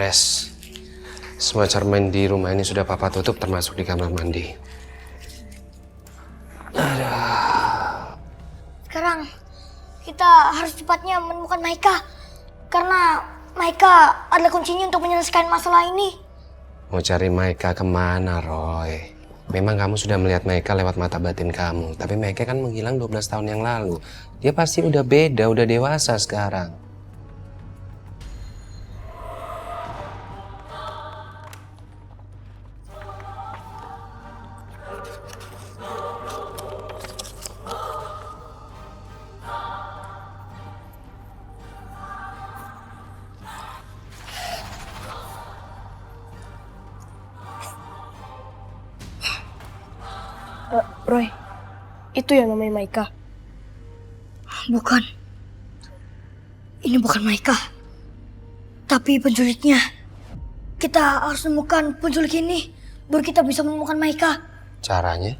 beres. Semua cermin di rumah ini sudah papa tutup termasuk di kamar mandi. Sekarang kita harus cepatnya menemukan Maika. Karena Maika adalah kuncinya untuk menyelesaikan masalah ini. Mau cari Maika kemana, Roy? Memang kamu sudah melihat Maika lewat mata batin kamu. Tapi Maika kan menghilang 12 tahun yang lalu. Dia pasti udah beda, udah dewasa sekarang. Roy, itu yang namanya Maika. Bukan. Ini bukan Maika. Tapi penculiknya. Kita harus menemukan penculik ini. Baru kita bisa menemukan Maika. Caranya?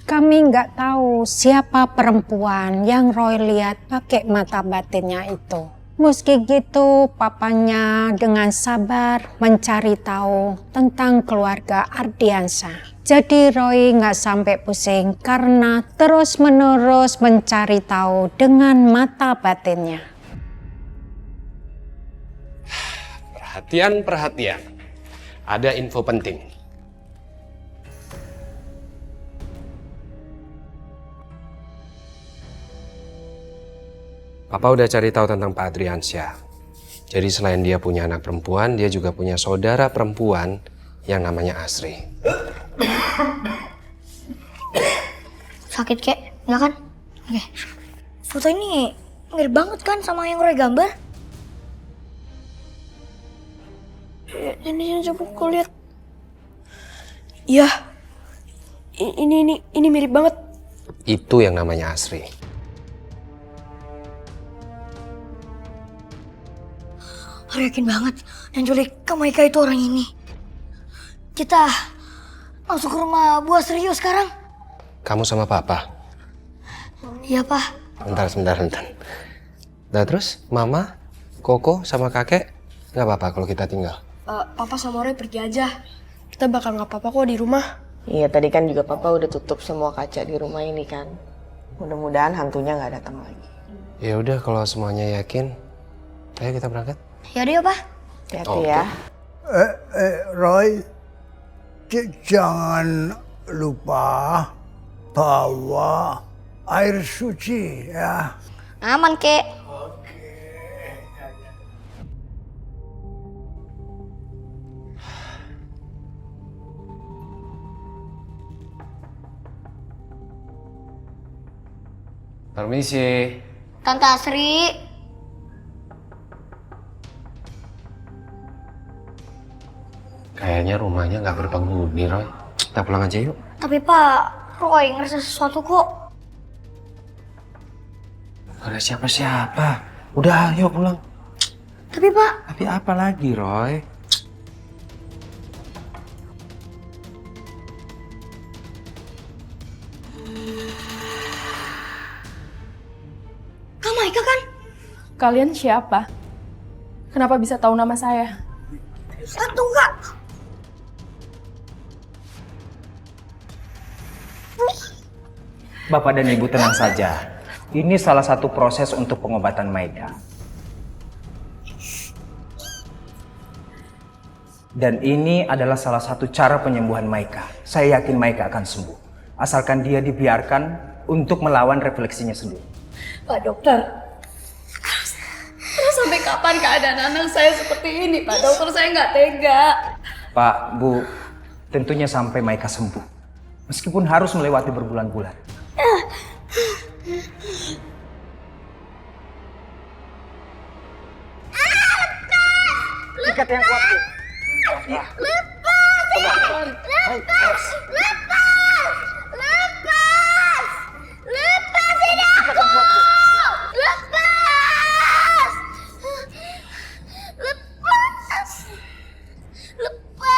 Kami nggak tahu siapa perempuan yang Roy lihat pakai mata batinnya itu. Meski gitu, papanya dengan sabar mencari tahu tentang keluarga Ardiansyah. Jadi Roy nggak sampai pusing karena terus-menerus mencari tahu dengan mata batinnya. Perhatian. Ada info penting. Papa udah cari tahu tentang Pak Adriansyah. Jadi selain dia punya anak perempuan, dia juga punya saudara perempuan yang namanya Asri. Sakit kek? Enggak kan? Oke. Foto ini mirip banget kan sama yang Roy gambar? Ini coba kau lihat. Iya. Ini mirip banget. Itu yang namanya Asri. Roy yakin banget yang culik Maika itu orang ini. Kita langsung ke rumah Bu Asri yuk sekarang. Kamu sama Papa? Iya, Pak. Sebentar. Nah terus, Mama, Koko, sama kakek, nggak apa-apa kalau kita tinggal? Papa sama Roy pergi aja. Kita bakal nggak apa-apa kok di rumah. Iya, tadi kan juga papa udah tutup semua kaca di rumah ini kan. Mudah-mudahan hantunya nggak datang lagi. Ya udah kalau semuanya yakin, ayo kita berangkat. Yaudah yuk, Pak. Hati-hati ya. Roy, jangan lupa bawa air suci ya. Aman, Kek. Permisi. Tante Asri. Kayaknya rumahnya nggak berpenghuni, Roy. Kita pulang aja yuk. Tapi Pak, Roy ngerasa sesuatu kok. Gak ada siapa-siapa. Udah, ayo pulang. Tapi Pak, Tapi apa lagi, Roy? Kak Maika kan? Kalian siapa? Kenapa bisa tahu nama saya? Tunggu. Bapak dan Ibu tenang saja. Ini salah satu proses untuk pengobatan Maika. Dan ini adalah salah satu cara penyembuhan Maika. Saya yakin Maika akan sembuh. Asalkan dia dibiarkan untuk melawan refleksinya sendiri. Pak Dokter. Terus sampai kapan keadaan anak saya seperti ini, Pak Dokter? Saya nggak tega. Pak, Bu, tentunya sampai Maika sembuh. Meskipun harus melewati berbulan-bulan. Ikat yang kuat, Bu. Lepasin aku! Lepas!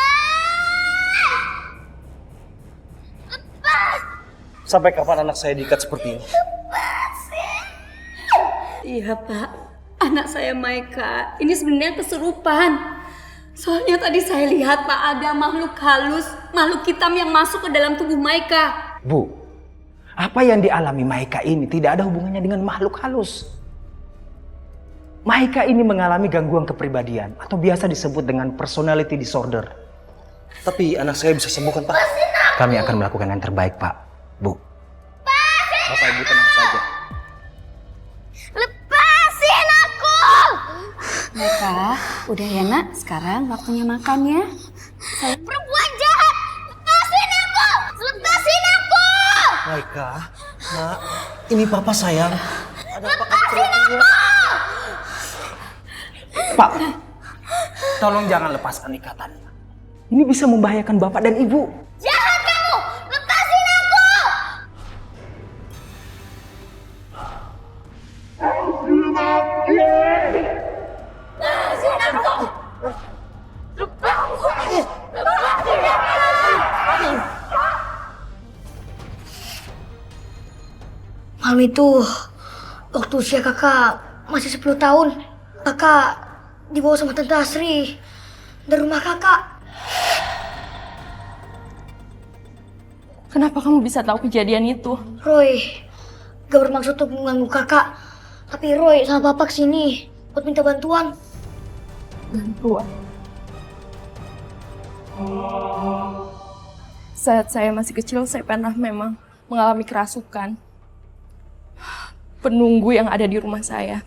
Sampai kapan anak saya diikat seperti ini? Iya Pak, anak saya Maika ini sebenarnya kesurupan. Soalnya tadi saya lihat Pak ada makhluk halus, makhluk hitam yang masuk ke dalam tubuh Maika. Bu, apa yang dialami Maika ini tidak ada hubungannya dengan makhluk halus. Maika ini mengalami gangguan kepribadian atau biasa disebut dengan personality disorder. Tapi anak saya bisa sembuh kan, Pak? Kami akan melakukan yang terbaik, Pak. Bu. Bapak Ibu tenang saja. Lepasin aku! Maika, udah ya nak, sekarang waktunya makan ya. Perempuan jahat! Lepasin aku! Lepasin aku! Maika, Nak, ini Papa sayang. Ada apa Lepasin aku! Pak, tolong jangan lepaskan ikatannya. Ini bisa membahayakan Bapak dan Ibu. Jahat kamu! Lepasin aku! Lepasin aku! Lepasin aku! Malam itu, waktu usia kakak masih 10 tahun, kakak dibawa sama Tante Asri dari rumah kakak. Kenapa kamu bisa tahu kejadian itu? Roy gak bermaksud untuk mengganggu kakak, tapi Roy sama Papa kesini buat minta bantuan. Bantuan. Saat saya masih kecil, saya pernah memang mengalami kerasukan. Penunggu yang ada di rumah saya.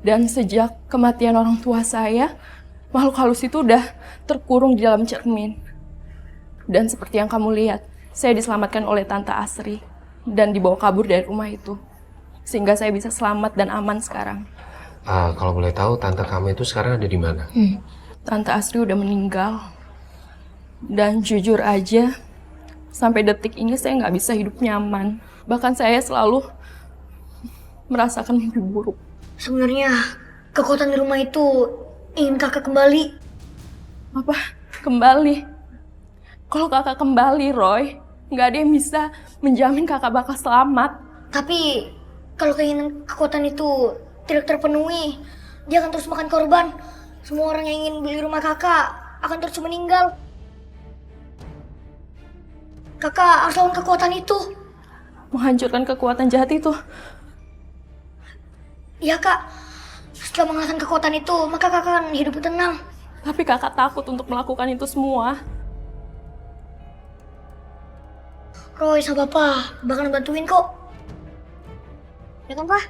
Dan sejak kematian orang tua saya, makhluk halus itu udah terkurung di dalam cermin. Dan seperti yang kamu lihat, saya diselamatkan oleh Tante Asri dan dibawa kabur dari rumah itu. Sehingga saya bisa selamat dan aman sekarang. Kalau boleh tahu, tante kamu itu sekarang ada di mana? Tante Asri udah meninggal. Dan jujur aja, sampai detik ini saya nggak bisa hidup nyaman. Bahkan saya selalu merasakan mimpi buruk. Sebenarnya kekuatan di rumah itu ingin kakak kembali. Apa? Kembali? Kalau kakak kembali, Roy, nggak ada yang bisa menjamin kakak bakal selamat. Tapi kalau keinginan kekuatan itu tidak terpenuhi, dia akan terus makan korban. Semua orang yang ingin beli rumah kakak akan terus meninggal. Kakak harus lawan kekuatan itu. Menghancurkan kekuatan jahat itu. Iya kak, setelah mengalahkan kekuatan itu, maka kakak akan hidup tenang. Tapi kakak takut untuk melakukan itu semua. Roy sama Papa bakalan bantuin kok. Ya kan, Pak?